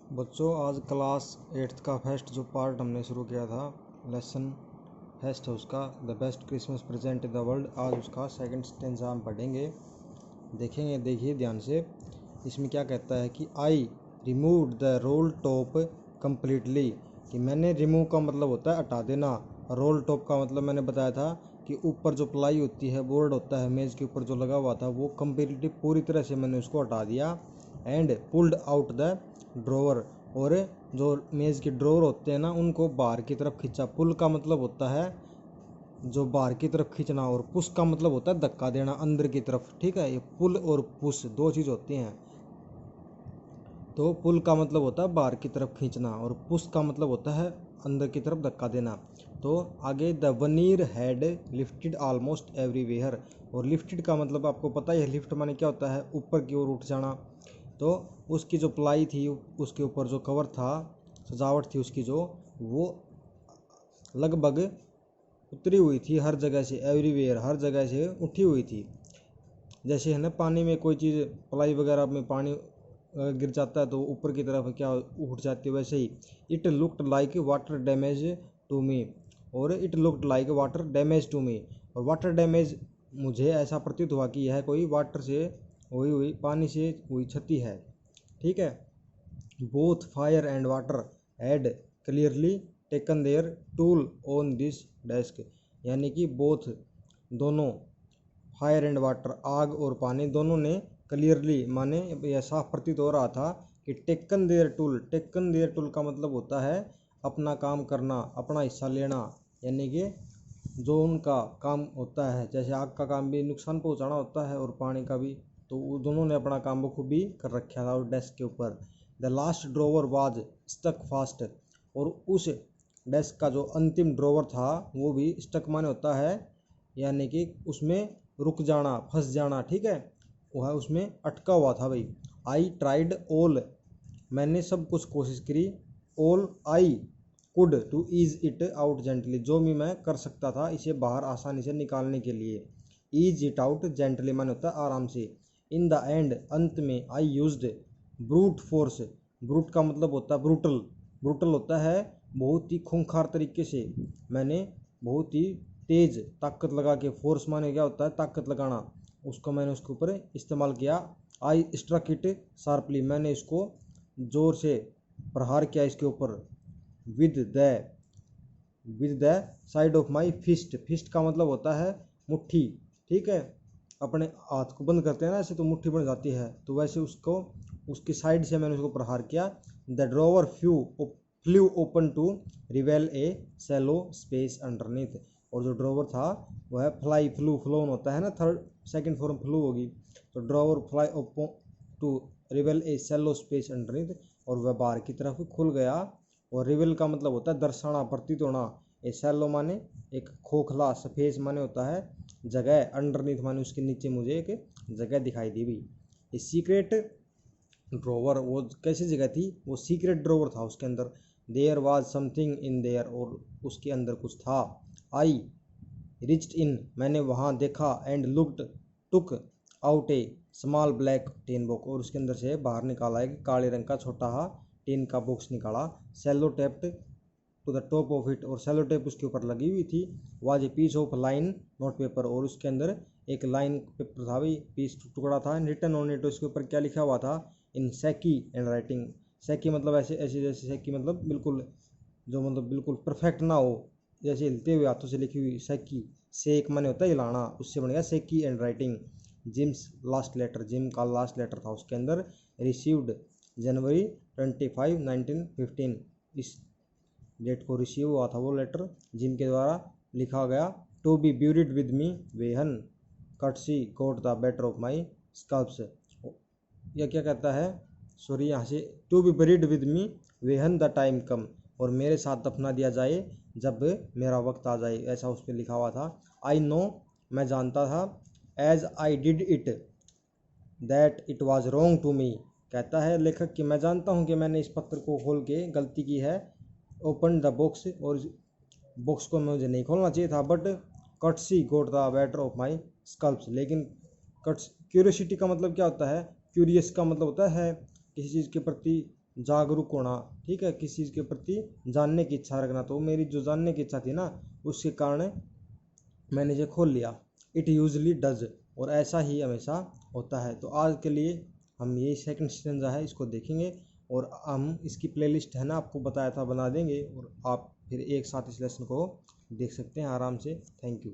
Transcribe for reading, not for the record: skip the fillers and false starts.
बच्चों आज class 8th का फेस्ट जो पार्ट हमने शुरू किया था, लेसन फेस्ट है उसका, the best Christmas present in the world. आज उसका सेकंड स्टेंजा हम पढ़ेंगे, देखेंगे। देखिए ध्यान से, इसमें क्या कहता है कि I remove the role top completely, कि मैंने रिमूव का मतलब होता है हटा देना। रोल टॉप का मतलब मैंने बताया था कि ऊपर जो प्लाई होती है, बोर्ड होता है मेज़ के ऊपर जो लगा हुआ था, वो कम्प्लीटली पूरी तरह से मैंने उसको हटा दिया। And pulled out the drawer, और जो मेज़ के ड्रॉवर होते हैं ना, उनको बाहर की तरफ खींचा। पुल का मतलब होता है जो बाहर की तरफ खींचना, और पुश का मतलब होता है धक्का देना अंदर की तरफ। ठीक है, ये पुल और पुश दो चीज़ होती हैं। तो पुल का मतलब होता है बाहर की तरफ खींचना, और पुश का मतलब होता है अंदर की तरफ धक्का देना। तो आगे the veneer had lifted almost everywhere, और लिफ्टेड का मतलब आपको पता ही है, लिफ्ट माने क्या होता है, ऊपर की ओर उठ जाना। तो उसकी जो प्लाई थी, उसके ऊपर जो कवर था, सजावट थी उसकी जो, वो लगभग उतरी हुई थी हर जगह से, एवरीवेयर हर जगह से उठी हुई थी। जैसे है ना, पानी में कोई चीज़, प्लाई वगैरह में पानी गिर जाता है तो ऊपर की तरफ क्या उठ जाती है, वैसे ही it looked like water damage to me, और it looked like water damage to me, और वाटर डैमेज, मुझे ऐसा प्रतीत हुआ कि यह कोई वाटर से हुई पानी से हुई क्षति है। ठीक है, both fire and water had clearly taken their toll on this desk, यानी कि बोथ दोनों, फायर एंड वाटर आग और पानी, दोनों ने क्लियरली माने यह साफ प्रतीत हो रहा था कि taken their toll, taken their toll का मतलब होता है अपना काम करना, अपना हिस्सा लेना, यानी कि जो उनका काम होता है, जैसे आग का काम भी नुकसान पहुंचाना होता है और पानी का भी, तो वो दोनों ने अपना काम बखूबी कर रखा था उस डेस्क के ऊपर। The last drawer was stuck fast, और उस डेस्क का जो अंतिम ड्रॉवर था वो भी स्टक माने होता है, यानी कि उसमें रुक जाना, फंस जाना। ठीक है, वह उसमें अटका हुआ था भाई। आई ट्राइड ऑल, मैंने सब कुछ कोशिश करी, all I could to ease it out gently, जो भी मैं कर सकता था इसे बाहर आसानी से निकालने के लिए। ईज इट आउट जेंटली माने होता है आराम से। इन द एंड, अंत में, I used brute force, brute का मतलब होता है ब्रूटल, ब्रूटल होता है बहुत ही खूंखार तरीके से, मैंने बहुत ही तेज ताकत लगा के, फोर्स माने क्या होता है ताकत लगाना, उसको मैंने उसके ऊपर इस्तेमाल किया। आई स्ट्रक इट शार्पली, मैंने इसको जोर से प्रहार किया इसके ऊपर। With the with the side of my fist, fist का मतलब होता है मुट्ठी। ठीक है, अपने हाथ को बंद करते हैं ना ऐसे, तो मुट्ठी बन जाती है, तो वैसे उसको उसकी साइड से मैंने उसको प्रहार किया। The drawer flew open to reveal a shallow space underneath, और जो ड्रॉवर था वह फ्लाई, फ्लू फ्लोन होता है ना, थर्ड सेकंड फॉर्म फ्लू होगी, तो drawer fly open to reveal a shallow space underneath, और वह बाहर की तरफ खुल गया। और रिवेल का मतलब होता है दर्शाना, प्रतीत होना। ए सैलो माने एक खोखला, सफेद माने होता है जगह, अंडरनीथ माने उसके नीचे मुझे एक जगह दिखाई दी भाई। ये सीक्रेट ड्रॉवर, वो कैसी जगह थी, वो सीक्रेट ड्रॉवर था, उसके अंदर there was something in there, और उसके अंदर कुछ था। आई रिच्ड इन, मैंने वहाँ देखा, and looked took out A small black tin box, और उसके अंदर से बाहर निकाला एक काले रंग का छोटा सा टीन का बॉक्स निकाला। Cello taped to the top of it, और सेलो टेप उसके ऊपर लगी हुई थी। Was a piece of line note paper, और उसके अंदर एक लाइन पेपर था भाई, पीस टुकड़ा था। रिटन ऑन इट, उसके ऊपर क्या लिखा हुआ था, इन सैकी एंड राइटिंग, सैकी मतलब ऐसे ऐसे, जैसे सैकी मतलब बिल्कुल, जो मतलब बिल्कुल परफेक्ट ना हो, जैसे हिलते हुए हाथों से लिखी हुई सैकी, सेक माने होता है हिलाना, उससे बन गया shaky handwriting. Jim's last letter, Jim का लास्ट लेटर था उसके अंदर। रिसीव्ड जनवरी 25 1915, इस डेट को रिसीव हुआ था वो लेटर, जिम के द्वारा लिखा गया। To be buried with me when curiosity got the better of my scruples, यह क्या कहता है, सॉरी यहाँ से, to be buried with me when the time come, और मेरे साथ दफना दिया जाए जब मेरा वक्त आ जाए, ऐसा उस पर लिखा हुआ था। आई नो, मैं जानता था, as I did it that it was wrong to me, कहता है लेखक कि मैं जानता हूँ कि मैंने इस पत्र को खोल के गलती की है। ओपन द बॉक्स, और बॉक्स को मुझे नहीं खोलना चाहिए था। But curiosity got the better of my scruples, लेकिन कट्स, क्यूरियोसिटी का मतलब क्या होता है, क्यूरियस का मतलब होता है किसी चीज़ के प्रति जागरूक होना, ठीक है, किसी चीज़ के प्रति जानने की इच्छा रखना। तो मेरी जो जानने की इच्छा थी ना, उसके कारण मैंने इसे खोल लिया। इट यूजली डज, और ऐसा ही हमेशा होता है। तो आज के लिए हम ये सेकंड स्टेंजा है इसको देखेंगे, और हम इसकी प्लेलिस्ट है ना आपको बताया था बना देंगे, और आप फिर एक साथ इस लेसन को देख सकते हैं आराम से। Thank you.